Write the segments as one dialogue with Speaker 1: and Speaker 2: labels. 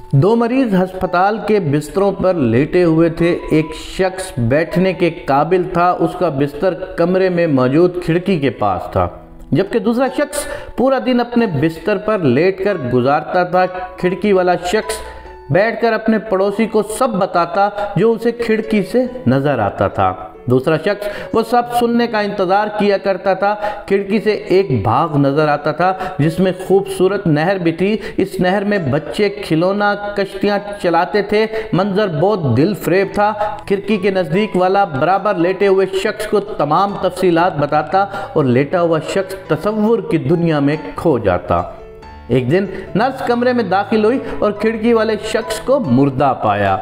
Speaker 1: دو مریض ہسپتال کے بستروں پر لیٹے ہوئے تھے۔ ایک شخص بیٹھنے کے قابل تھا، اس کا بستر کمرے میں موجود کھڑکی کے پاس تھا، جبکہ دوسرا شخص پورا دن اپنے بستر پر لیٹ کر گزارتا تھا۔ کھڑکی والا شخص بیٹھ کر اپنے پڑوسی کو سب بتاتا جو اسے کھڑکی سے نظر آتا تھا۔ دوسرا شخص وہ سب سننے کا انتظار کیا کرتا تھا۔ کھڑکی سے ایک باغ نظر آتا تھا جس میں خوبصورت نہر بھی تھی۔ اس نہر میں بچے کھلونا کشتیاں چلاتے تھے۔ منظر بہت دل فریب تھا۔ کھڑکی کے نزدیک والا برابر لیٹے ہوئے شخص کو تمام تفصیلات بتاتا اور لیٹا ہوا شخص تصور کی دنیا میں کھو جاتا۔ ایک دن نرس کمرے میں داخل ہوئی اور کھڑکی والے شخص کو مردہ پایا۔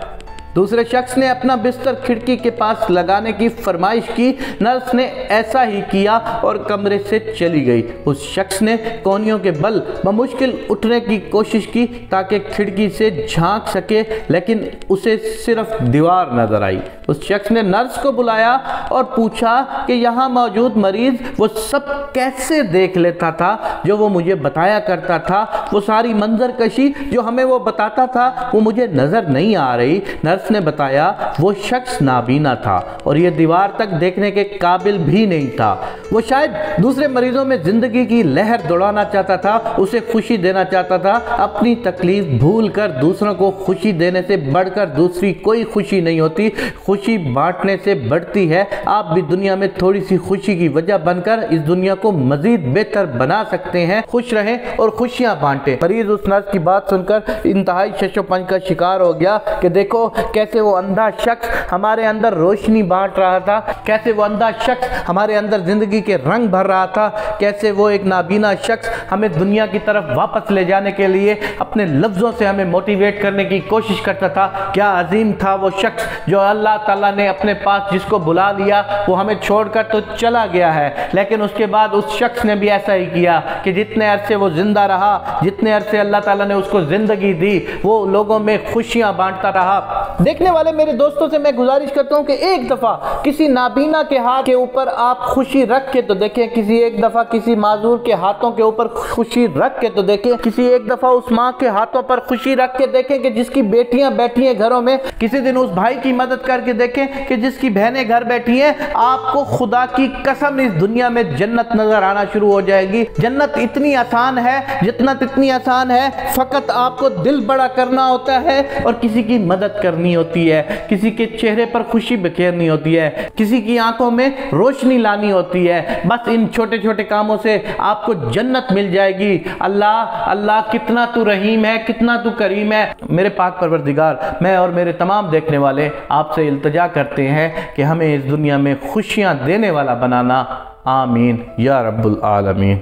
Speaker 1: دوسرے شخص نے اپنا بستر کھڑکی کے پاس لگانے کی فرمائش کی۔ نرس نے ایسا ہی کیا اور کمرے سے چلی گئی۔ اس شخص نے کونیوں کے بل بمشکل اٹھنے کی کوشش کی تاکہ کھڑکی سے جھانک سکے، لیکن اسے صرف دیوار نظر آئی۔ اس شخص نے نرس کو بلایا اور پوچھا کہ یہاں موجود مریض وہ سب کیسے دیکھ لیتا تھا جو وہ مجھے بتایا کرتا تھا؟ وہ ساری منظر کشی جو ہمیں وہ بتاتا تھا وہ مجھے نظر نہیں آ رہی۔ نرس نے بتایا وہ شخص نابینا تھا اور یہ دیوار تک دیکھنے کے قابل بھی نہیں تھا۔ وہ شاید دوسرے مریضوں میں زندگی کی لہر دوڑانا چاہتا تھا، اسے خوشی دینا چاہتا تھا۔ اپنی تکلیف بھول کر دوسروں کو خوشی دینے سے بڑھ کر دوسری کوئی خوشی نہیں ہوتی۔ خوشی بانٹنے سے بڑھتی ہے۔ آپ بھی دنیا میں تھوڑی سی خوشی کی وجہ بن کر اس دنیا کو مزید بہتر بنا سکتے ہیں۔ خوش رہیں اور خوشیاں بانٹیں۔ مریض اس نرس کی بات سن کر انتہائی شش و پنج کا شکار ہو گیا کہ دیکھو کیسے وہ اندھا شخص ہمارے اندر روشنی بانٹ رہا تھا، کیسے وہ اندھا شخص ہمارے اندر زندگی کے رنگ بھر رہا تھا، کیسے وہ ایک نابینا شخص ہمیں دنیا کی طرف واپس لے جانے کے لیے اپنے لفظوں سے ہمیں موٹیویٹ کرنے کی کوشش کرتا تھا۔ کیا عظیم تھا وہ شخص جو اللہ تعالیٰ نے اپنے پاس جس کو بلا لیا وہ ہمیں چھوڑ کر تو چلا گیا ہے، لیکن اس کے بعد اس شخص نے بھی ایسا ہی کیا کہ جتنے عرصے وہ زندہ رہا، جتنے عرصے اللہ تعالیٰ نے اس کو زندگی دی، وہ لوگوں میں خوشیاں بانٹتا رہا۔ دیکھنے والے میرے دوستوں سے میں گزارش کرتا ہوں کہ ایک دفعہ کسی نابینا کے ہاتھ کے اوپر آپ خوشی رکھ کے تو دیکھیں، کسی ایک دفعہ کسی معذور کے ہاتھوں کے اوپر خوشی رکھ کے تو دیکھیں، کسی ایک دفعہ اس ماں کے ہاتھوں پر خوشی رکھ کے دیکھیں کہ جس کی بیٹیاں بیٹھی ہیں گھروں میں، کسی دن اس بھائی کی مدد کر کے دیکھیں کہ جس کی بہنیں گھر بیٹھی ہیں۔ آپ کو خدا کی قسم اس دنیا میں جنت نظر آنا شروع ہو جائے گی۔ جنت اتنی آسان ہے، جنت اتنی آسان ہے، فقط آپ کو دل بڑا کرنا ہوتا ہے اور کسی کی مدد کرنی ہوتی ہے، کسی کے چہرے پر خوشی بکھیرنی ہوتی ہے، کسی کی آنکھوں میں روشنی لانی ہوتی ہے۔ بس ان چھوٹے چھوٹے کاموں سے آپ کو جنت مل جائے گی۔ اللہ کتنا تو رحیم ہے، کتنا تو کریم ہے۔ میرے پاک پروردگار، میں اور میرے تمام دیکھنے والے آپ سے التجا کرتے ہیں کہ ہمیں اس دنیا میں خوشیاں دینے والا بنانا۔ آمین یا رب العالمین۔